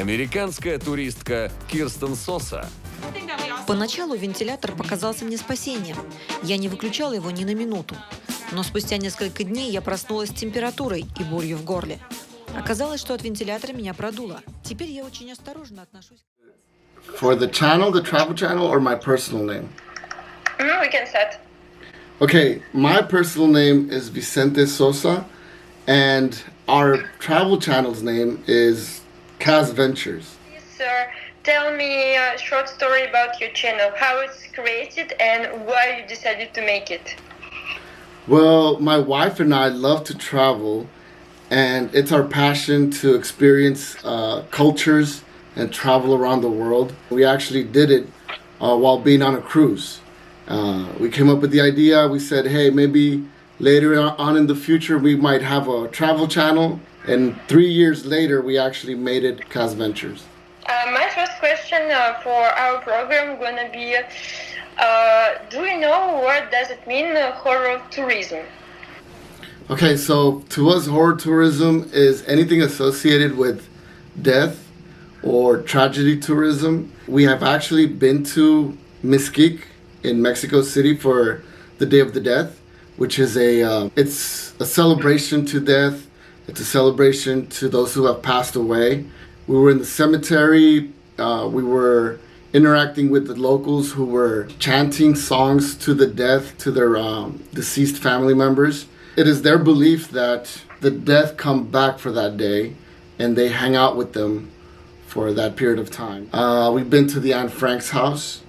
Американская туристка Кирстен Соса. Поначалу вентилятор показался мне спасением. Я не выключала его ни на минуту. Но спустя несколько дней я проснулась с температурой и болью в горле. Оказалось, что от вентилятора меня продуло. Теперь я очень осторожно отношусь. For the channel, the travel channel, or my personal name? We can start. Okay, my personal name is Vicente Sosa, and our travel channel's name is KASVENTURES. Please, sir, tell me a short story about your channel, how it's created and why you decided to make it. Well, my wife and I love to travel, and it's our passion to experience cultures and travel around the world. We actually did it while being on a cruise. We came up with the idea. We said, hey, maybe later on in the future we might have a travel channel. And 3 years later, we actually made it KASVENTURES. My first question for our program gonna be, do you know what does it mean, horror tourism? Okay, so to us, horror tourism is anything associated with death or tragedy tourism. We have actually been to Mesquite in Mexico City for the Day of the Death, which is it's a celebration to death. It's a celebration to those who have passed away. We were in the cemetery. We were interacting with the locals who were chanting songs to the death, to their deceased family members. It is their belief that the death come back for that day, and they hang out with them for that period of time. We've been to the Anne Frank's house,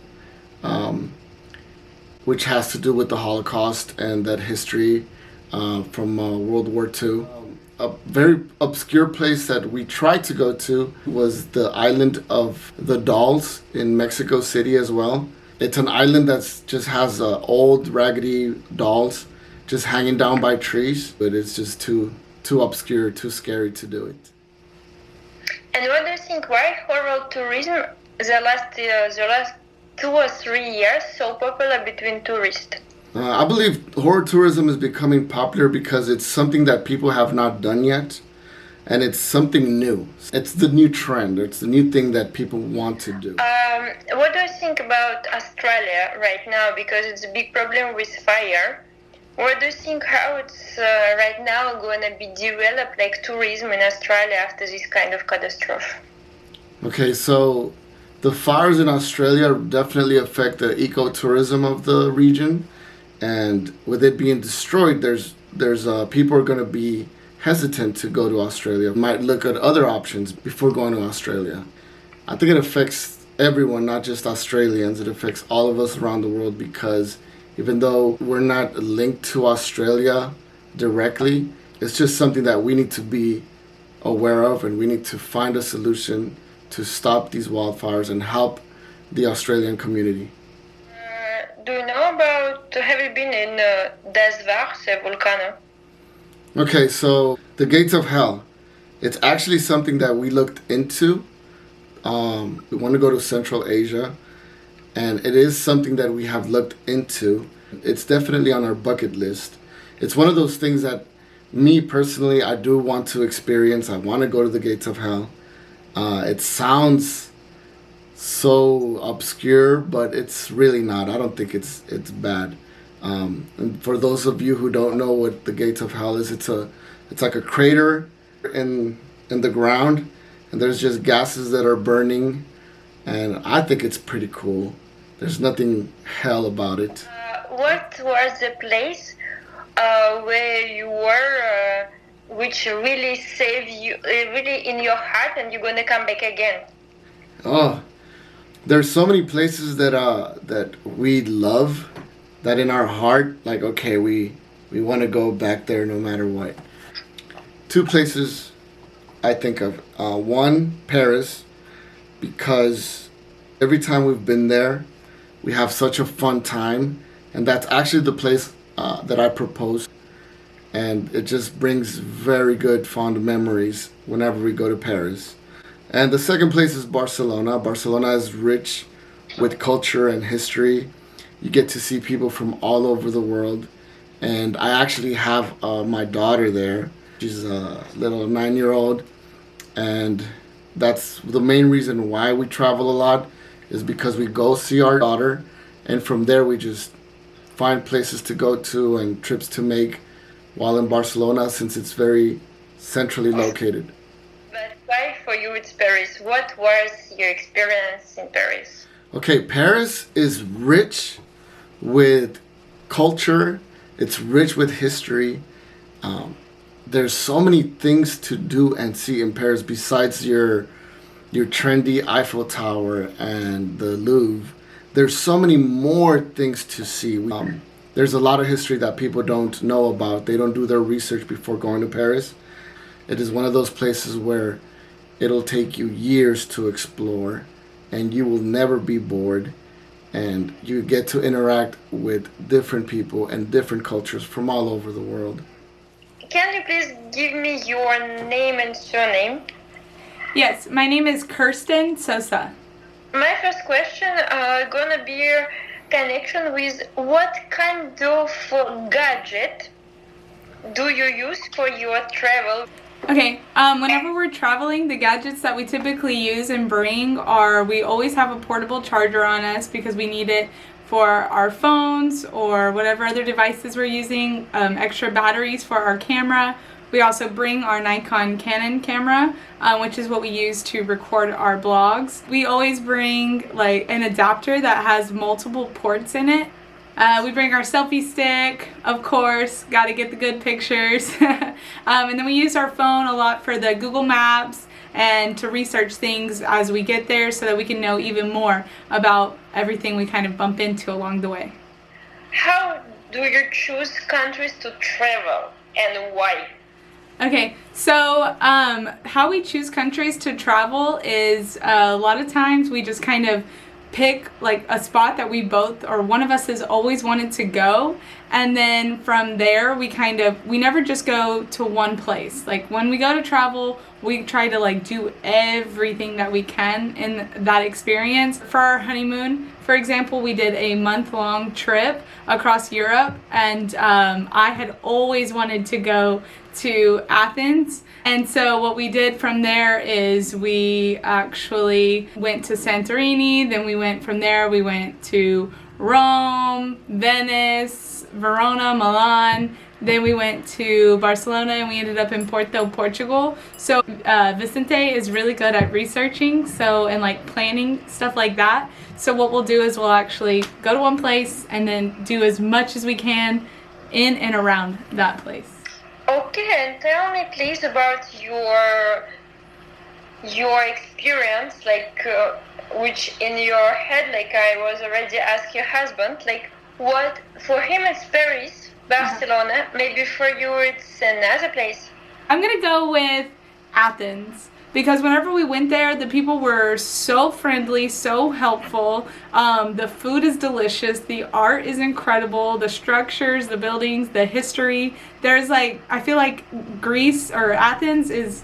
which has to do with the Holocaust and that history from World War II. A very obscure place that we tried to go to was the island of the Dolls in Mexico City as well. It's an island that just has old raggedy dolls just hanging down by trees, but it's just too obscure, too scary to do it. And what do you think, why horror tourism the last 2 or 3 years so popular between tourists? I believe horror tourism is becoming popular because it's something that people have not done yet, and it's something new. It's the new trend. It's the new thing that people want to do. What do you think about Australia right now? Because it's a big problem with fire. What do you think how it's right now going to be developed, like tourism in Australia after this kind of catastrophe? Okay, so the fires in Australia definitely affect the ecotourism of the region. And with it being destroyed, there's people are going to be hesitant to go to Australia. Might look at other options before going to Australia. I think it affects everyone, not just Australians. It affects all of us around the world because even though we're not linked to Australia directly, it's just something that we need to be aware of, and we need to find a solution to stop these wildfires and help the Australian community. Do you know about, have you been in KASVENTURES, a volcano? Okay, so the gates of hell. It's actually something that we looked into. We want to go to Central Asia, and it is something that we have looked into. It's definitely on our bucket list. It's one of those things that me personally, I do want to experience. I want to go to the gates of hell. It sounds so obscure, but it's really not. I don't think it's bad. And for those of you who don't know what the gates of hell is, it's like a crater in the ground, and there's just gases that are burning, and I think it's pretty cool. There's nothing hell about it. What was the place where you were, which really saved you, really in your heart, and you're gonna come back again? Oh, there's so many places that we love, that in our heart, like, okay, we want to go back there no matter what. 2 places I think of. One, Paris, because every time we've been there, we have such a fun time, and that's actually the place that I proposed, and it just brings very good fond memories whenever we go to Paris. And the second place is Barcelona. Barcelona is rich with culture and history. You get to see people from all over the world. And I actually have my daughter there. She's a little 9-year-old. And That's the main reason why we travel a lot, is because we go see our daughter, and from there we just find places to go to and trips to make while in Barcelona, since it's very centrally located. But why for you it's Paris? What was your experience in Paris? Okay, Paris is rich with culture. It's rich with history. There's so many things to do and see in Paris besides your trendy Eiffel Tower and the Louvre. There's so many more things to see. There's a lot of history that people don't know about. They don't do their research before going to Paris. It is one of those places where it'll take you years to explore, and you will never be bored, and you get to interact with different people and different cultures from all over the world. Can you please give me your name and surname? Yes, my name is Kirsten Sosa. My first question gonna be your connection with what kind of gadget do you use for your travel? Okay, whenever we're traveling, the gadgets that we typically use and bring are, we always have a portable charger on us because we need it for our phones or whatever other devices we're using, extra batteries for our camera. We also bring our Nikon Canon camera, which is what we use to record our blogs. We always bring like an adapter that has multiple ports in it. We bring our selfie stick, of course, got to get the good pictures. And then we use our phone a lot for the Google Maps and to research things as we get there so that we can know even more about everything we kind of bump into along the way. How do you choose countries to travel and why? Okay, so how we choose countries to travel is a lot of times we just kind of pick like a spot that we both or one of us has always wanted to go, and then from there we never just go to one place. Like when we go to travel, we try to like do everything that we can in that experience. For our honeymoon, for example, we did a month-long trip across Europe, and I had always wanted to go to Athens. And so what we did from there is we actually went to Santorini, then we went from there, we went to Rome, Venice, Verona, Milan, then we went to Barcelona, and we ended up in Porto, Portugal. So Vicente is really good at researching, and like planning stuff like that. So what we'll do is we'll actually go to one place and then do as much as we can in and around that place. Okay, and tell me please about your experience, like which in your head, like I was already asked your husband, like what for him it's Paris, Barcelona, maybe for you it's another place. I'm gonna go with Athens. Because whenever we went there, the people were so friendly, so helpful. The food is delicious. The art is incredible. The structures, the buildings, the history. I feel like Greece or Athens is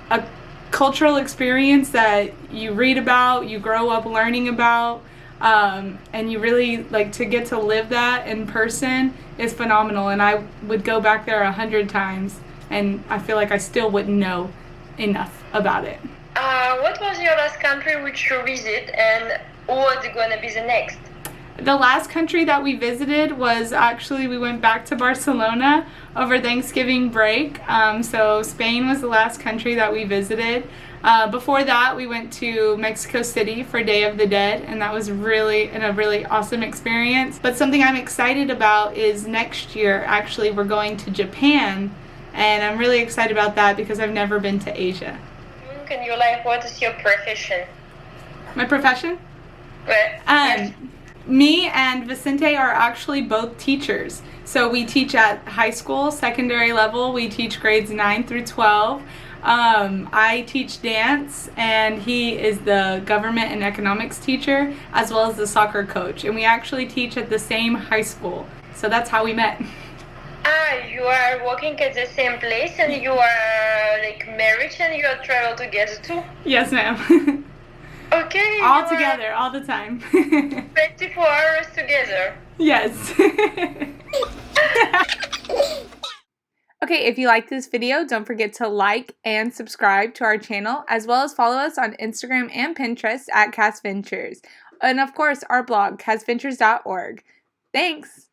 a cultural experience that you read about, you grow up learning about, and you really like to get to live that in person is phenomenal. And I would go back there 100 times, and I feel like I still wouldn't know enough about it. What was your last country which you visit, and what's gonna be the next? The last country that we visited was actually, we went back to Barcelona over Thanksgiving break. So Spain was the last country that we visited. Before that, we went to Mexico City for Day of the Dead, and that was a really awesome experience. But something I'm excited about is next year, actually, we're going to Japan. And I'm really excited about that because I've never been to Asia. In your life, what is your profession? My profession? Yes. Me and Vicente are actually both teachers. So we teach at high school, secondary level. We teach grades 9 through 12. I teach dance, and he is the government and economics teacher, as well as the soccer coach. And we actually teach at the same high school. So that's how we met. You are working at the same place, and you are like married, and you are travel together too? Yes, ma'am. Okay. All together, all the time. 24 hours together. Yes. Okay, if you like this video, don't forget to like and subscribe to our channel, as well as follow us on Instagram and Pinterest at KASVENTURES. And of course, our blog, kasventures.org. Thanks!